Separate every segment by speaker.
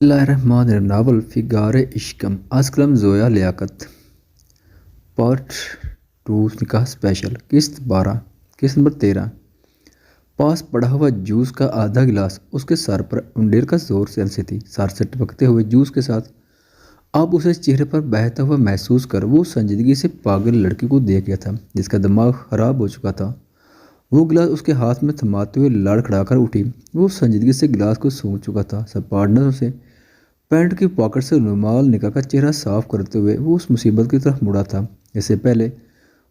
Speaker 1: बिस्मिल्लाहिर्रहमानिर्रहीम। Novel फिगारे इश्कम असकलम Zoya Liaquat part 2 निकाह special किस्त 12 किस्त नंबर 13। पास पड़ा हुआ जूस का आधा गिलास उसके सर पर उंडेर का जोर से अलसी थी। सर से टपकते हुए जूस के साथ अब उसे चेहरे पर बहता हुआ महसूस कर वो संजीदगी से पागल लड़की को देख गया था जिसका दिमाग खराब हो चुका था। वो गिलास उसके हाथ में थमाते हुए लड़खड़ाकर उठी। वो संजीदगी से गिलास को सूंघ चुका था। सब पार्टनरों से पैंट की पॉकेट से रुमाल निकालकर चेहरा साफ करते हुए वो उस मुसीबत की तरफ मुड़ा था। इससे पहले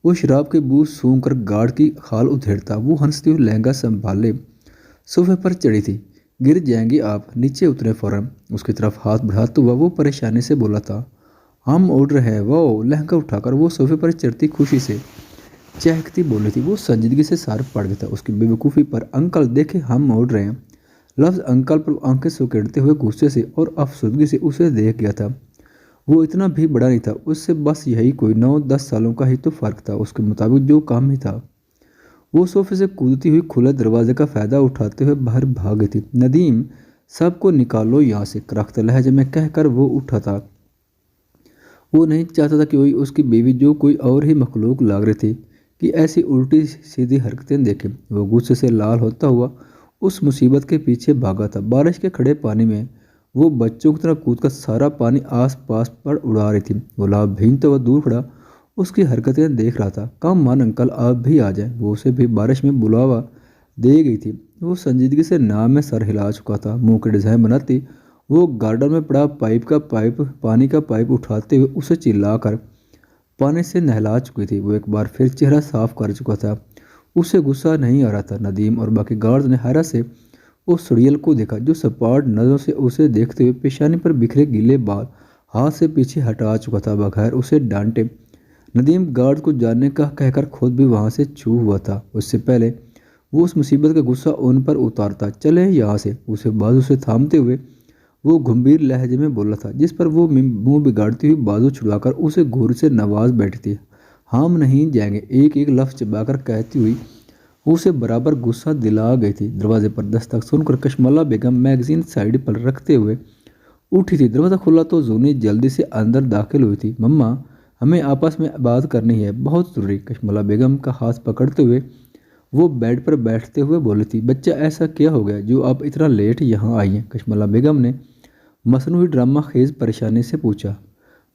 Speaker 1: वो शराब की बू सूंघ कर गार्ड की खाल उधेड़ता। वो हंसती हुई लहंगा संभाले सोफे पर चढ़ी थी। गिर जाएंगी आप, नीचे उतरे फौरन। उसकी तरफ हाथ बढ़ाता हुआ वो परेशानी से बोला था, हम उड़ रहे हैं। वो लहंगा उठाकर वो सोफे पर चढ़ती खुशी से चहकती बोली थी। वो संजीदगी से सार पड़ गया था उसकी बेवकूफ़ी पर। अंकल देखे, हम उड़ रहे हैं। लफ्ज़ अंकल पर आंखें सुकेड़ते हुए गुस्से से और अफसुदगी से उसे देख गया था। वो इतना भी बड़ा नहीं था, उससे बस यही कोई 9-10 सालों का ही तो फ़र्क था। उसके मुताबिक जो काम ही था। वो सोफे से कूदती हुई खुले दरवाजे का फ़ायदा उठाते हुए बाहर भाग गई थी। नदीम, सबको निकालो यहाँ से, करख्त लहजे में कहकर वो उठा था। वो नहीं चाहता था कि कोई उसकी बीवी जो कोई और ही मखलूक लाग रही थी कि ऐसी उल्टी सीधी हरकतें देखे। वो गुस्से से लाल होता हुआ उस मुसीबत के पीछे भागा था। बारिश के खड़े पानी में वो बच्चों की तरह कूदकर सारा पानी आस पास पर उड़ा रही थी। वो लाभ भीनता हुआ दूर खड़ा उसकी हरकतें देख रहा था। काम मान अंकल, आप भी आ जाएं। वो उसे भी बारिश में बुलावा दे गई थी। वो संजीदगी से नाव में सर हिला चुका था। मुंह के डिज़ाइन बनाती वो गार्डन में पड़ा पानी का पाइप उठाते हुए उसे चिल्लाकर पानी से नहला चुकी थी। वो एक बार फिर चेहरा साफ कर चुका था। उसे गुस्सा नहीं आ रहा था। नदीम और बाकी गार्ड्स ने हैरत से उस सुड़ियल को देखा जो सपाट नज़रों से उसे देखते हुए पेशानी पर बिखरे गीले बाल हाथ से पीछे हटा चुका था बगैर उसे डांटे। नदीम गार्ड को जानने का कहकर खुद भी वहाँ से छू हुआ था। उससे पहले वो उस मुसीबत का गुस्सा उन पर उतारता। चले यहाँ से, उसे बाजू से थामते हुए वो गंभीर लहजे में बोला था, जिस पर वो मुंह बिगाड़ती हुई बाजू छुड़ाकर उसे घूर से नवाज बैठी थी। हम नहीं जाएंगे, एक एक लफ्ज़ चबाकर कहती हुई उसे बराबर गुस्सा दिला गई थी। दरवाजे पर दस्तक सुनकर कशमला बेगम मैगजीन साइड पर रखते हुए उठी थी। दरवाज़ा खुला तो जूनी जल्दी से अंदर दाखिल हुई थी। मम्मा, हमें आपस में बात करनी है, बहुत ज़रूरी। कशमला बेगम का हाथ पकड़ते हुए वो बेड पर बैठते हुए बोली थी, बच्चा ऐसा क्या हो गया जो आप इतना लेट यहाँ आई हैं? कशमला बेगम ने मसनूई ड्रामा खेज परेशानी से पूछा।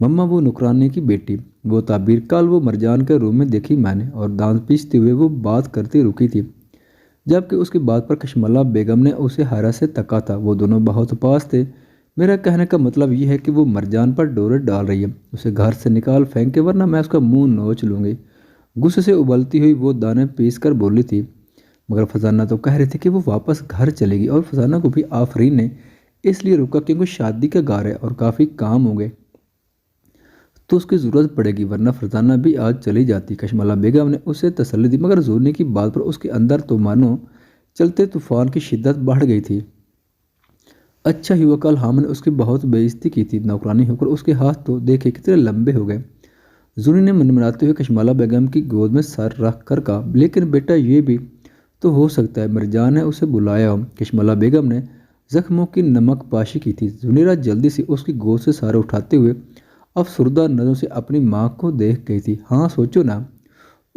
Speaker 1: मम्मा, वो नुकरानी की बेटी, वो ताबीर कल वो मरजान के रूम में देखी मैंने, और दांत पीसते हुए वो बात करती रुकी थी। जबकि उसकी बात पर कशमला बेगम ने उसे हैरत से तका था। वो दोनों बहुत पास थे। मेरा कहने का मतलब ये है कि वो मरजान पर डोरे डाल रही है। उसे घर से निकाल फेंके, वरना मैं उसका मुंह नोच लूँगी। गुस्से से उबलती हुई वो दाने पीस कर बोली थी। मगर फसाना तो कह रही थी कि वो वापस घर चलेगी, और फसाना को भी आफरीन ने इसलिए रुका क्योंकि शादी का घर है और काफ़ी काम हो गए तो उसकी ज़रूरत पड़ेगी, वरना फरजाना भी आज चली जाती। कशमला बेगम ने उसे तसल्ली दी, मगर जोरने की बात पर उसके अंदर तो मानो चलते तूफान की शिद्दत बढ़ गई थी। अच्छा ही हुआ कल हाम ने उसकी बहुत बेइज्जती की थी। नौकरानी होकर उसके हाथ तो देखे कितने लंबे हो गए। जूनी ने मनमनाते हुए कशमला बेगम की गोद में सर रख कर कहा, लेकिन बेटा ये भी तो हो सकता है मिर्जान ने उसे बुलाया हो। कशमला बेगम ने जख्मों की नमक पाशी की थी। जुनीरा जल्दी से उसकी गोद से सारे उठाते हुए अफसुर्दा नज़रों से अपनी माँ को देख गई थी। हाँ सोचो ना,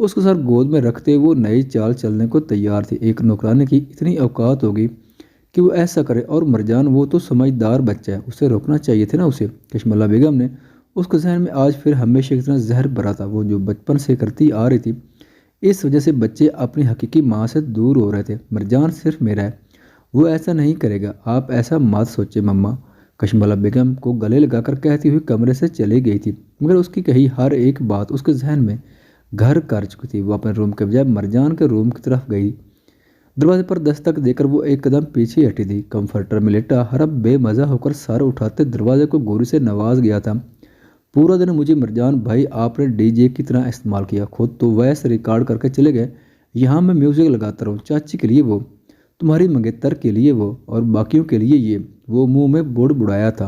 Speaker 1: उसके सर गोद में रखते वो नई चाल चलने को तैयार थी। एक नौकरानी की इतनी औकात होगी कि वो ऐसा करे, और मरजान वो तो समझदार बच्चा है, उसे रोकना चाहिए था ना उसे। कशमला बेगम ने उसके जहन में आज फिर हमेशा की तरह जहर भरा था, वो जो बचपन से करती आ रही थी। इस वजह से बच्चे अपनी हकीकी माँ से दूर हो रहे थे। मरजान सिर्फ मेरा है, वो ऐसा नहीं करेगा, आप ऐसा मत सोचे मम्मा। कशमला बेगम को गले लगाकर कहती हुई कमरे से चली गई थी। मगर उसकी कही हर एक बात उसके जहन में घर कर चुकी थी। वो अपने रूम के बजाय मरजान के रूम की तरफ गई। दरवाजे पर दस्तक देकर वो एक कदम पीछे हटी थी। कंफर्टर में लेटा हरब बेमज़ा होकर सर उठाते दरवाजे को गोरी से नवाज गया था। पूरा दिन मुझे मिर्जान भाई आपने डीजे की तरह इस्तेमाल किया, खुद तो वैसे रिकॉर्ड करके चले गए। यहाँ मैं म्यूज़िक लगाता रहूँ, चाची के लिए वो, तुम्हारी मंगेतर के लिए वो, और बाकियों के लिए ये। वो मुंह में बुड़ाया था।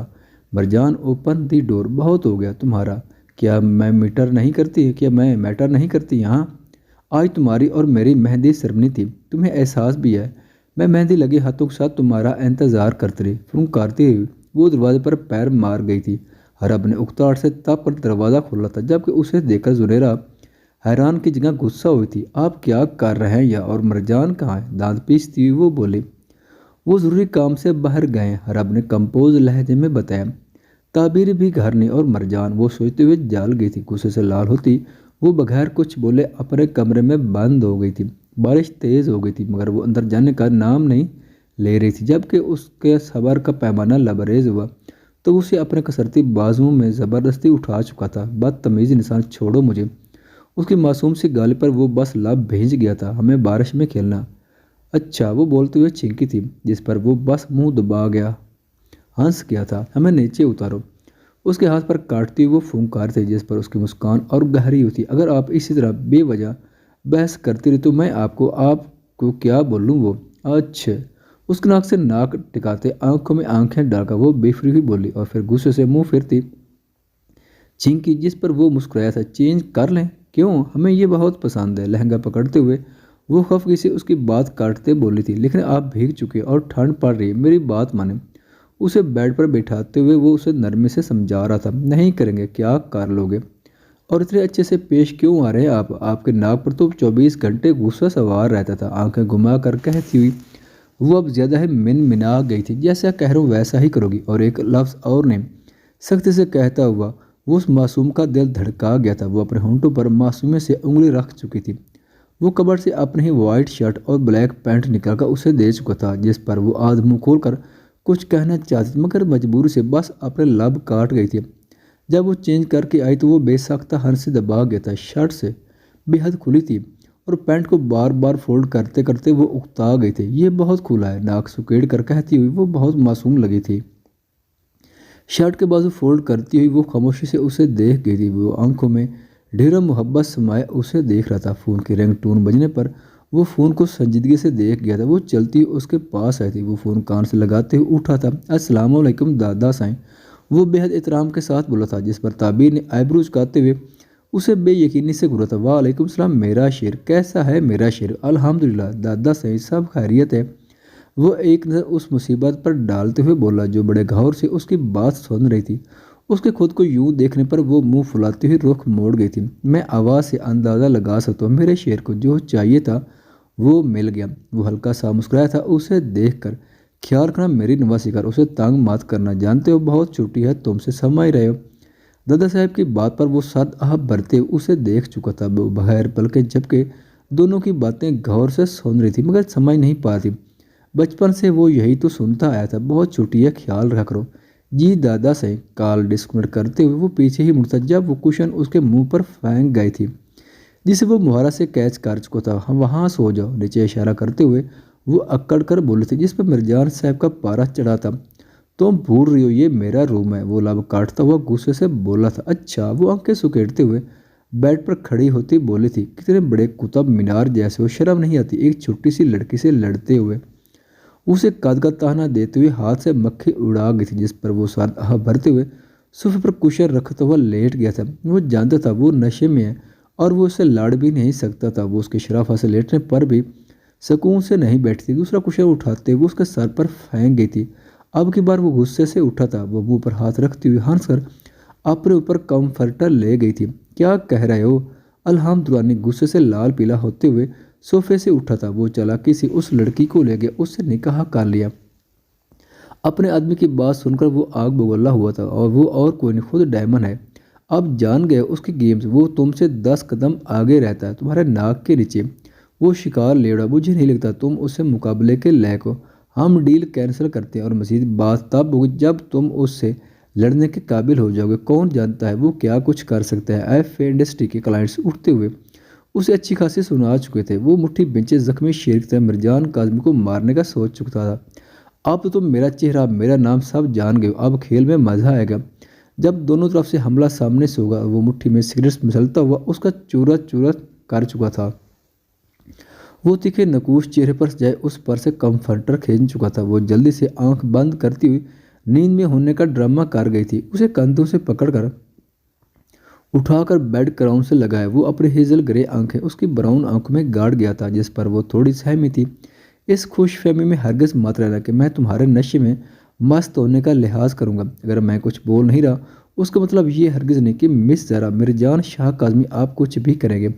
Speaker 1: मिर्जान, ओपन दी डोर, बहुत हो गया तुम्हारा। क्या मैं मैटर नहीं करती यहाँ? आज तुम्हारी और मेरी मेहंदी सेरेमनी थी, तुम्हें एहसास भी है। मैं मेहंदी लगे हाथों के साथ तुम्हारा इंतज़ार करती रही। फुंकारती हुई वो दरवाजे पर पैर मार गई थी। हरब ने उकताहट से तप कर दरवाज़ा खोला था, जबकि उसे देखकर जुनेरा हैरान की जगह गुस्सा हुई थी। आप क्या कर रहे हैं या और मरजान कहाँ है? दांत पीसती हुई वो बोली। वो ज़रूरी काम से बाहर गए, हरब ने कंपोज लहजे में बताया। ताबीर भी घर नहीं और मरजान, वो सोचते हुए जाल गई थी। गुस्से से लाल होती वो बगैर कुछ बोले अपने कमरे में बंद हो गई थी। बारिश तेज़ हो गई थी मगर वो अंदर जाने का नाम नहीं ले रही थी। जबकि उसके सबर का पैमाना लबरेज हुआ तो उसे अपने कसरती बाजुओं में ज़बरदस्ती उठा चुका था। बदतमीज़ इंसान, छोड़ो मुझे। उसकी मासूम सी गाली पर वो बस लब भेज गया था। हमें बारिश में खेलना। अच्छा, वो बोलते हुए चिंकी थी, जिस पर वो बस मुंह दबा गया, हंस गया था। हमें नीचे उतारो। उसके हाथ पर काटती हुई वो फूंकार थी, जिस पर उसकी मुस्कान और गहरी हुई थी। अगर आप इसी तरह बेवजह बहस करती रही तो मैं आपको क्या बोलूँ? वो अच्छा, उसके नाक से नाक टिकाते आंखों में आंखें डालकर वो बेफिक्री हुई बोली और फिर गुस्से से मुंह फिरती चिंकी, जिस पर वो मुस्कुराया था। चेंज कर लें? क्यों? हमें ये बहुत पसंद है। लहंगा पकड़ते हुए वो खफगी से उसकी बात काटते बोली थी, लेकिन आप भीग चुके और ठंड पड़ रही है, मेरी बात माने। उसे बेड पर बैठाते हुए वो उसे नरमी से समझा रहा था। नहीं करेंगे, क्या कर लोगे? और इतने अच्छे से पेश क्यों आ रहे हैं आप? आपके नाक पर तो 24 घंटे गुस्सा सवार रहता था। आंखें घुमा कर कहती हुई वो अब ज्यादा ही मिना गई थी। जैसा कह रहा हूँ वैसा ही करोगी। और एक लफ्ज़ और ने सख्ती से कहता हुआ वो उस मासूम का दिल धड़का गया था। वो अपने होंठों पर मासूमियत से उंगली रख चुकी थी। वो कबर्ड से अपने ही वाइट शर्ट और ब्लैक पैंट निकालकर उसे दे चुका था, जिस पर वो आध मुँह खोल कर कुछ कहना चाहती थी मगर मजबूरी से बस अपने लब काट गई थी। जब वो चेंज करके आई तो वो बेसाख्ता हंस से दबा गया था। शर्ट से बेहद खुली थी और पैंट को बार बार फोल्ड करते करते वो उकता गई थी। ये बहुत खुला है, नाक सुकेड़ कर कहती हुई वो बहुत मासूम लगी थी। शर्ट के बाजू फोल्ड करती हुई वो खामोशी से उसे देख गई थी। वो आंखों में ढेरों मोहब्बत समाये उसे देख रहा था। फ़ोन की रिंग टून बजने पर वो फ़ोन को संजीदगी से देख गया था। वो चलती उसके पास आई थी। वो फ़ोन कान से लगाते हुए उठा था। अस्सलाम वालेकुम दादा साईं, वो बेहद एहतराम के साथ बोला था, जिस पर ताबीर ने आईब्रो झुकाते हुए उसे बेयकीनी से घूरा था। वालेकुम सलाम मेरा शेर, कैसा है मेरा शेर? अल्हम्दुलिल्लाह दादा साईं, सब खैरियत है। वो एक नज़र उस मुसीबत पर डालते हुए बोला जो बड़े गौर से उसकी बात सुन रही थी। उसके खुद को यूं देखने पर वो मुंह फुलाती हुई रुख मोड़ गई थी। मैं आवाज़ से अंदाज़ा लगा सकता हूँ मेरे शेर को जो चाहिए था वो मिल गया। वो हल्का सा मुस्कुराया था उसे देख कर। ख्याल रखना मेरी नवासी कर, उसे तंग मत करना, जानते हो बहुत छोटी है, तुमसे समझ रहे हो। दादा साहब की बात पर वो सद आह भरते उसे देख चुका था। वो बगैर पलके झपके दोनों की बातें गौर से सुन रही थी मगर समझ नहीं पा थी। बचपन से वो यही तो सुनता आया था, बहुत छोटी है, ख्याल रखा करो। जी दादा से कॉल डिस्कनेक्ट करते हुए वो पीछे ही मुड़ता जब वो कुशन उसके मुंह पर फेंक गई थी, जिसे वो मुहारा से कैच कर चुका था। हम वहाँ सो जाओ, नीचे इशारा करते हुए वो अक्कड़ कर बोले थे, जिस पर मिर्जान साहब का पारा चढ़ा था। तुम भूल रही हो ये मेरा रूम है, वो लब काटता हुआ गुस्से से बोला था। अच्छा, वो आंखें सुकेड़ते हुए बेड पर खड़ी होती बोली थी, कितने बड़े कुतुब मीनार जैसे हो, शर्म नहीं आती एक छोटी सी लड़की से लड़ते हुए? उसे कद का ताना देते हुए हाथ से मक्खी उड़ा गई थी, जिस पर वो साथ आह भरते हुए सोफे पर कुशन रखता हुआ लेट गया था। वो जानता था वो नशे में है और वो उसे लड़ भी नहीं सकता था। वो उसके शराफा से लेटने पर भी सुकून से नहीं बैठती। दूसरा कुशन उठाते हुए उसके सर पर फेंक गई थी। अब की बार वो गुस्से से उठा था। वो मुंह पर हाथ रखती हुई हंस कर अपने ऊपर कंफर्टर ले गई थी। क्या कह रहे हो? अल्हम्दुलिल्लाह ने गुस्से से लाल पीला होते हुए सोफे से उठा था। वो चालाकी से उस लड़की को ले गया, उससे निकाह कर लिया। अपने आदमी की बात सुनकर वो आग बगोला हुआ था और वो और कोई नहीं, खुद डायमंड है। अब जान गए उसकी गेम्स। वो तुमसे 10 कदम आगे रहता है, तुम्हारे नाक के नीचे। वो शिकार लेड़ा, मुझे नहीं लगता तुम उससे मुकाबले के लायक हो। हम डील कैंसिल करते हैं और मजीद बात तब होगी जब तुम उससे लड़ने के काबिल हो जाओगे। कौन जानता है वो क्या कुछ कर सकता है। एफ इंडस्ट्री के क्लाइंट्स उठते हुए उसे अच्छी खासी सुना चुके थे। वो मुट्ठी बिंचे जख्मी शेर की तरह मिर्जान काजमी को मारने का सोच चुका था। अब तो तुम मेरा चेहरा मेरा नाम सब जान गए हो। अब खेल में मज़ा आएगा जब दोनों तरफ से हमला सामने से होगा। वो मुट्ठी में सिगरेट मसलता हुआ उसका चूरा चूरा कर चुका था। वो तीखे नकूश चेहरे पर जाए उस पर से कंफर्टर खींच चुका था। वो जल्दी से आंख बंद करती हुई नींद में होने का ड्रामा कर गई थी। उसे कंधों से पकड़कर उठाकर बेड क्राउन से लगाया। वो अपनी हेजल ग्रे आंखें उसकी ब्राउन आंखों में गाड़ गया था, जिस पर वो थोड़ी सहमी थी। इस खुश फहमी में हरगिज मत रहना कि मैं तुम्हारे नशे में मस्त होने का लिहाज करूँगा। अगर मैं कुछ बोल नहीं रहा उसका मतलब ये हरगिज़ नहीं कि मिस ज़रा मिर्जान शाह काज़मी आप कुछ भी करेंगे,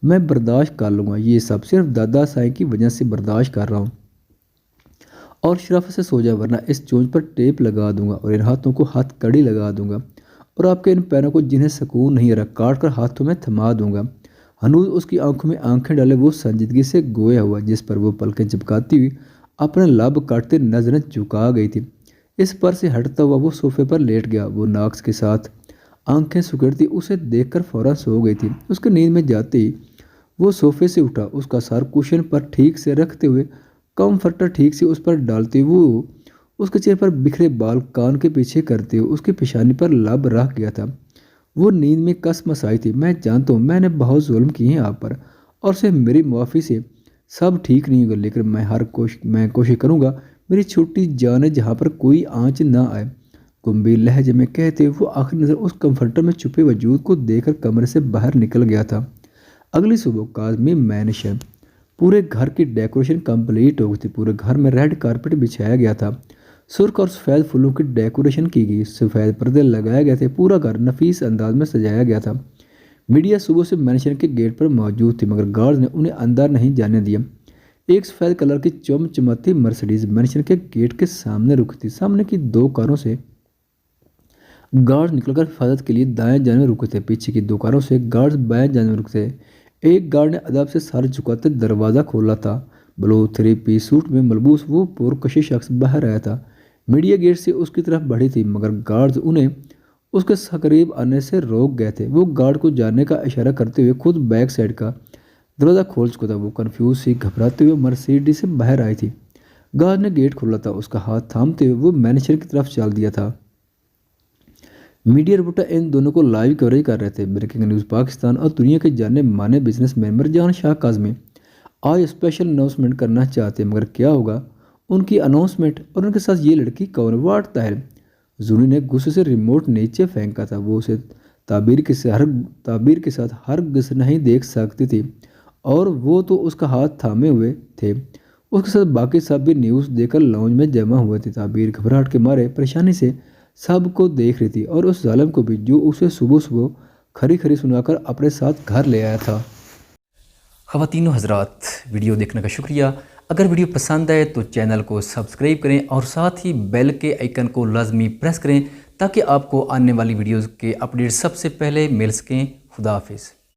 Speaker 1: मैं बर्दाश्त कर लूँगा। ये सब सिर्फ दादा साईं की वजह से बर्दाश्त कर रहा हूँ। और शराफत से सो जा वरना इस चोंच पर टेप लगा दूंगा और इन हाथों को हाथ कड़ी लगा दूंगा और आपके इन पैरों को जिन्हें सुकून नहीं आ रहा काट कर हाथों में थमा दूंगा। हनूज उसकी आंखों में आंखें डाले वो संजीदगी से गोया हुआ जिस पर वो पलकें चिपकाती हुई अपने लब काटते नजरें झुका गई थी। इस पर से हटता हुआ वो सोफे पर लेट गया। वो नाक्स के साथ आंखें सुकड़ती उसे देखकर फौरन सो गई थी। उसकी नींद में जाते ही वो सोफे से उठा, उसका सर कुशन पर ठीक से रखते हुए कम्फर्टर ठीक से उस पर डालते हुए वो उसके चेहरे पर बिखरे बाल कान के पीछे करते हुए उसकी पेशानी पर लब रख गया था। वो नींद में कसमस आई थी। मैं जानता हूँ मैंने बहुत जुल्म किए हैं आप पर और सिर्फ मेरी मुआफ़ी से सब ठीक नहीं होगा, लेकिन मैं कोशिश करूँगा मेरी छोटी जान जहाँ पर कोई आँच ना आए। गंभीर लहजे में कहते हुए वो आखिरी नज़र उस कम्फर्टर में छुपे वजूद को देखकर कमरे से बाहर निकल गया था। अगली सुबह काज़मी मैंशन पूरे घर की डेकोरेशन कंप्लीट हो गई थी। पूरे घर में रेड कारपेट बिछाया गया था। सुर्ख और सफ़ेद फूलों की डेकोरेशन की गई, सफ़ेद पर्दे लगाए गए थे। पूरा घर नफीस अंदाज में सजाया गया था। मीडिया सुबह से मैंशन के गेट पर मौजूद थी मगर गार्ड्स ने उन्हें अंदर नहीं जाने दिया। एक सफ़ेद कलर की चमचमाती मर्सिडीज मैंशन के गेट के सामने रुकी थी। सामने की दो कारों से गार्ड्स निकलकर हिफाजत के लिए दाएं जाने में रुके थे। पीछे की दो कारों से गार्ड्स बाएं जाने में रुके थे। एक गार्ड ने अदब से सर झुकाते दरवाज़ा खोला था। ब्लू 3-पीस सूट में मलबूस वो पुरकशी शख्स बाहर आया था। मीडिया गेट से उसकी तरफ बढ़ी थी मगर गार्ड्स उन्हें उसके करीब आने से रोक गए थे। वो गार्ड को जाने का इशारा करते हुए खुद बैक साइड का दरवाज़ा खोल चुका था। वो कन्फ्यूज सी घबराते हुए मर्सिडीज से बाहर आई थी। गार्ड ने गेट खोला था। उसका हाथ थामते हुए वो मैनेजर की तरफ चल दिया था। मीडिया रिपोर्टर इन दोनों को लाइव कवरेज कर रहे थे। ब्रेकिंग न्यूज़ पाकिस्तान और दुनिया के जाने माने बिजनेसमैन मिर्जान शाह काज़मी आज स्पेशल अनाउंसमेंट करना चाहते हैं मगर क्या होगा उनकी अनाउंसमेंट और उनके साथ ये लड़की कौन, व्हाट द हेल। जूनी ने गुस्से से रिमोट नीचे फेंका था। वो उसे ताबीर के साथ हर गिस नहीं देख सकती थी और वो तो उसका हाथ थामे हुए थे। उसके साथ बाकी सब भी न्यूज़ देखकर लाउंज में जमा हुए थे। ताबीर घबराहट के मारे परेशानी से सब को देख रही थी और उस जालिम को भी जो उसे सुबह सुबह खरी खरी सुनाकर अपने साथ घर ले आया था।
Speaker 2: ख़वातीनो हज़रात, वीडियो देखने का शुक्रिया। अगर वीडियो पसंद आए तो चैनल को सब्सक्राइब करें और साथ ही बेल के आइकन को लाजमी प्रेस करें ताकि आपको आने वाली वीडियोज़ के अपडेट सबसे पहले मिल सकें। खुदा हाफिज़।